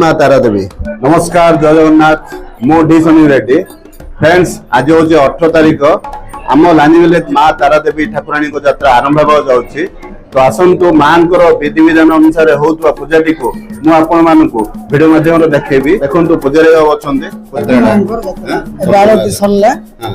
माँ तारा देवी नमस्कार जय जगन्नाथ मो डी संजीव रेड्डी फ्रेंड्स आज हूँ 18 तारिख आम लांजीपल्ली माँ तारा देवी ठाकुराणी को यात्रा आरंभ होगा जाऊँगी तो आसतु माँ विधि विधान अनुसार होता पूजाटी को भिडियो माध्यम देखी देखो पूजारी आरती सरला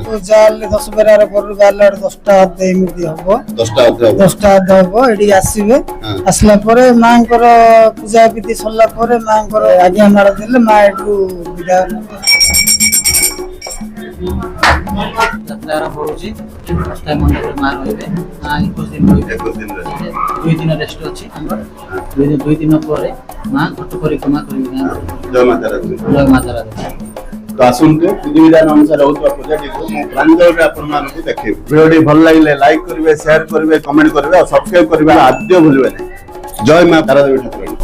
पूजा 10 बेरार पर गाला 10टा एमती हम 10टा हम ये आसवे आसला माँ पूजा विधि सरला माँ आज्ञा माड़ देले माँ एटू विदा यात्रा आरंभ होची फर्स्ट टाइम मंडप मां रहिबे आ 21 दिन रहिबे 2 दिन रेस्ट अछि हमर 2 दिन परे मां घट परिक्रमा करिबे जय माता दी तो आसतु विधि विधान अनुसार होता पूजाटी को प्रांजल आपको देखिए वीडियो भल लगे लाइक करेंगे शेयर करेंगे कमेंट करेंगे और सब्सक्राइब करेंगे आद्य भूलिए जय माँ तारा देवी ठाकुराणी।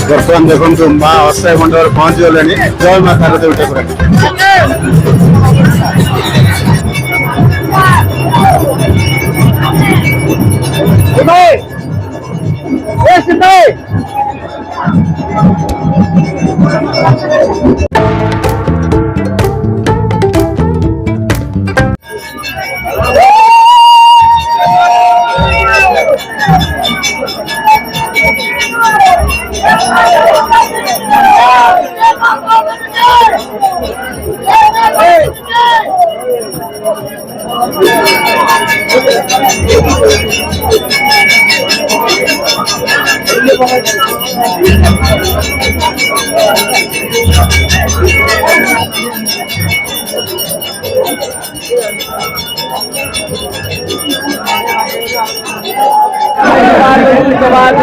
बर्तमान देखो माँ अस्थायी मंडल पहुंच गले। जय माँ तारादेवी ठाकुरानी। के बाद